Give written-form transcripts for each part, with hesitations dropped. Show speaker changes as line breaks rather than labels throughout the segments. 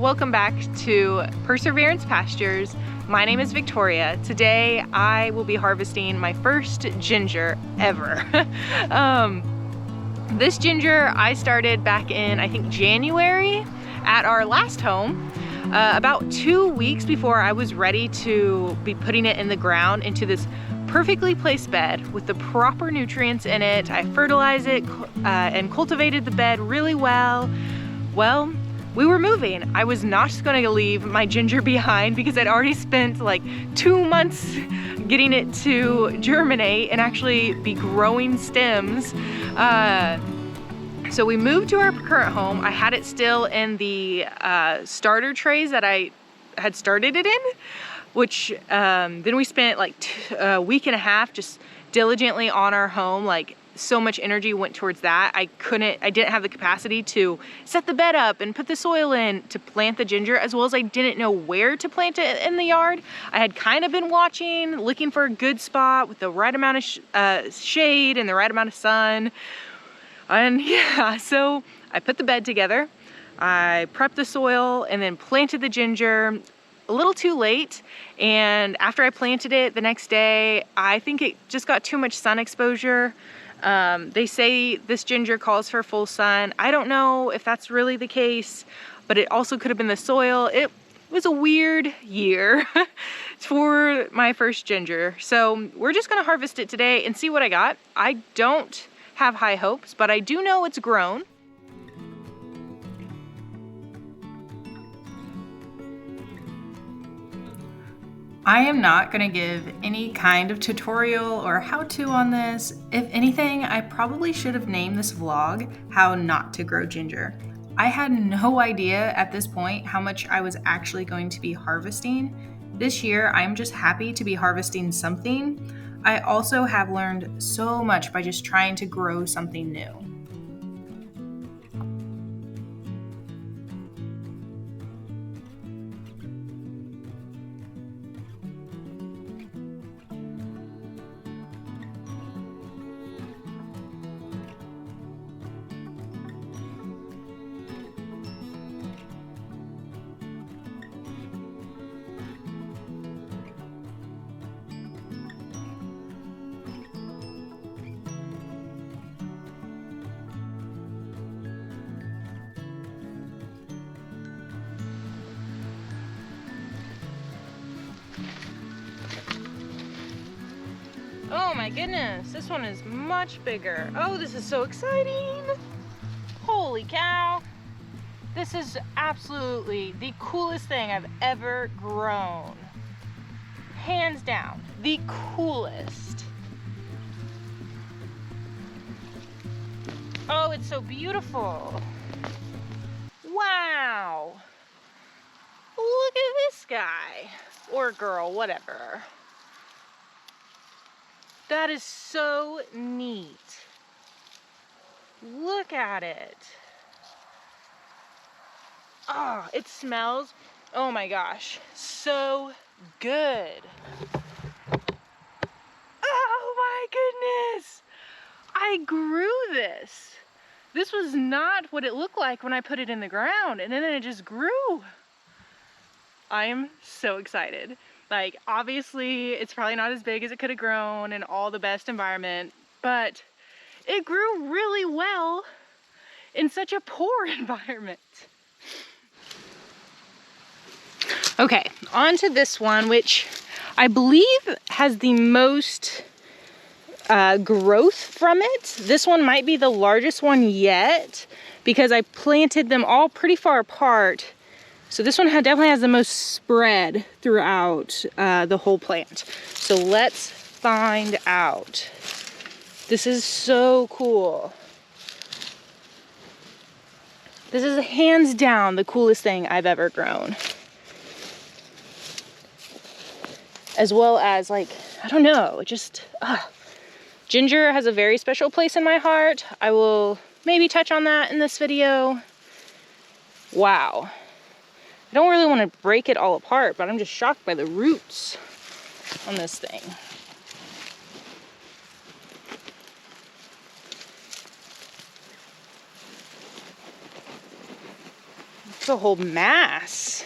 welcome back to Perseverance Pastures. My name is Victoria. Today I will be harvesting my first ginger ever. This ginger I started back in, I think, January at our last home, about 2 weeks before I was ready to be putting it in the ground into this perfectly placed bed with the proper nutrients in it. I fertilized it and cultivated the bed really well. Well, we were moving. I was not just gonna leave my ginger behind because I'd already spent like 2 months getting it to germinate and actually be growing stems. So we moved to our current home. I had it still in the starter trays that I had started it in, which then we spent like a week and a half just diligently on our home. Like, so much energy went towards that. I didn't have the capacity to set the bed up and put the soil in to plant the ginger, as well as I didn't know where to plant it in the yard. I had kind of been watching, looking for a good spot with the right amount of shade and the right amount of sun. And yeah, so I put the bed together, I prepped the soil and then planted the ginger a little too late. And after I planted it the next day, I think it just got too much sun exposure. They say this ginger calls for full sun. I don't know if that's really the case, but it also could have been the soil. It was a weird year for my first ginger. So we're just gonna harvest it today and see what I got. I don't have high hopes, but I do know it's grown. I am not going to give any kind of tutorial or how-to on this. If anything, I probably should have named this vlog How Not to Grow Ginger. I had no idea at this point how much I was actually going to be harvesting. This year, I'm just happy to be harvesting something. I also have learned so much by just trying to grow something new. Oh my goodness, this one is much bigger. Oh, this is so exciting. Holy cow. This is absolutely the coolest thing I've ever grown. Hands down, the coolest. Oh, it's so beautiful. Wow. Look at this guy, or girl, whatever. That is so neat. Look at it. Oh, it smells, oh my gosh, so good. Oh my goodness. I grew this. This was not what it looked like when I put it in the ground, and then it just grew. I am so excited. Like, obviously, it's probably not as big as it could have grown in all the best environment, but it grew really well in such a poor environment. Okay, on to this one, which I believe has the most growth from it. This one might be the largest one yet because I planted them all pretty far apart. So this one definitely has the most spread throughout the whole plant. So let's find out. This is so cool. This is hands down the coolest thing I've ever grown. As well as, like, I don't know, just, ginger has a very special place in my heart. I will maybe touch on that in this video. Wow. I don't really want to break it all apart, but I'm just shocked by the roots on this thing. It's a whole mass.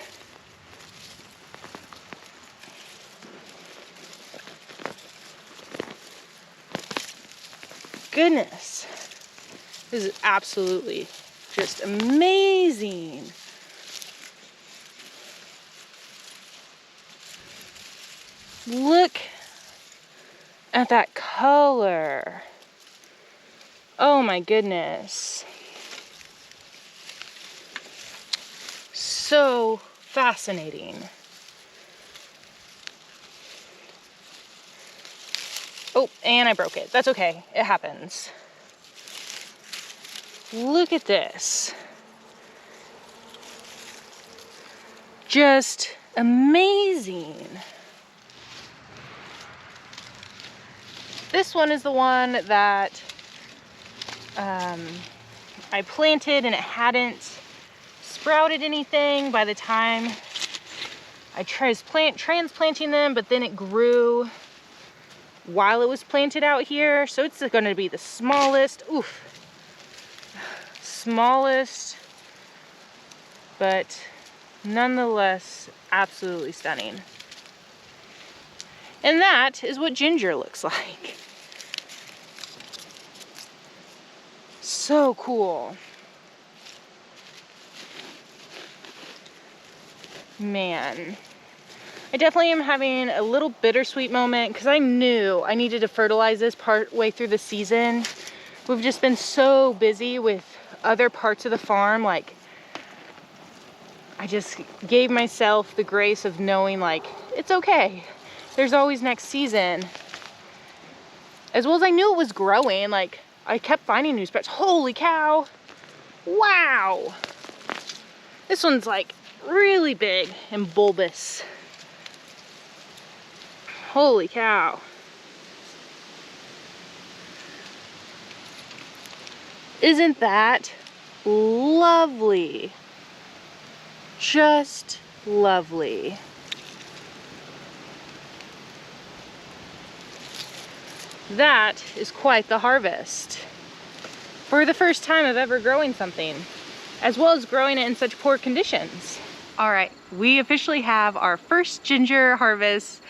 Goodness. This is absolutely just amazing. Look at that color. Oh my goodness. So fascinating. Oh, and I broke it. That's okay. It happens. Look at this. Just amazing. This one is the one that I planted and it hadn't sprouted anything by the time I transplanting them, but then it grew while it was planted out here. So it's going to be the smallest, smallest, but nonetheless absolutely stunning. And that is what ginger looks like. So cool. Man, I definitely am having a little bittersweet moment because I knew I needed to fertilize this part way through the season. We've just been so busy with other parts of the farm. Like, I just gave myself the grace of knowing, like, it's okay. There's always next season. As well as I knew it was growing. Like, I kept finding new spots. Holy cow. Wow. This one's like really big and bulbous. Holy cow. Isn't that lovely? Just lovely. That is quite the harvest. For the first time of ever growing something, as well as growing it in such poor conditions. All right, we officially have our first ginger harvest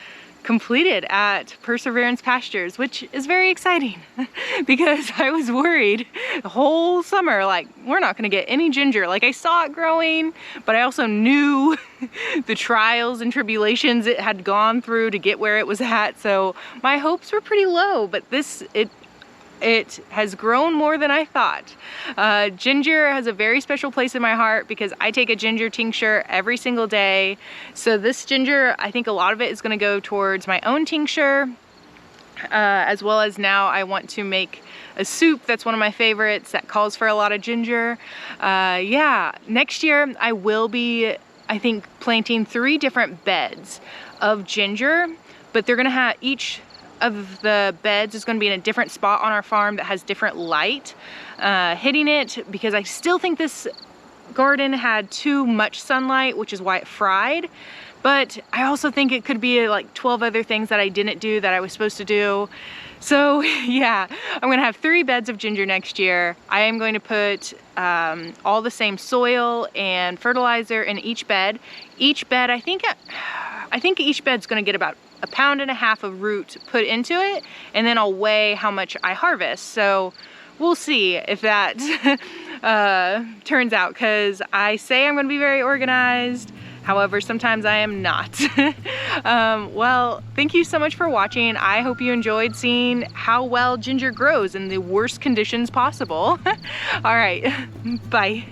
completed at Perseverance Pastures, which is very exciting because I was worried the whole summer, like, we're not gonna get any ginger. Like, I saw it growing, but I also knew the trials and tribulations it had gone through to get where it was at. So my hopes were pretty low, but it has grown more than I thought. Ginger has a very special place in my heart because I take a ginger tincture every single day. So this ginger, I think a lot of it is gonna go towards my own tincture, as well as now I want to make a soup that's one of my favorites that calls for a lot of ginger. Yeah, next year I will be, I think, planting 3 different beds of ginger, but they're gonna have each of the beds is going to be in a different spot on our farm that has different light hitting it, because I still think this garden had too much sunlight, which is why it fried. But I also think it could be like 12 other things that I didn't do that I was supposed to do. So yeah, I'm gonna have 3 beds of ginger next year. I am going to put all the same soil and fertilizer in each bed. Each bed, I think each bed's gonna get about 1.5 pounds of root put into it, and then I'll weigh how much I harvest. So we'll see if that turns out, because I say I'm gonna be very organized. However, sometimes I am not. Well, thank you so much for watching. I hope you enjoyed seeing how well ginger grows in the worst conditions possible. All right, bye.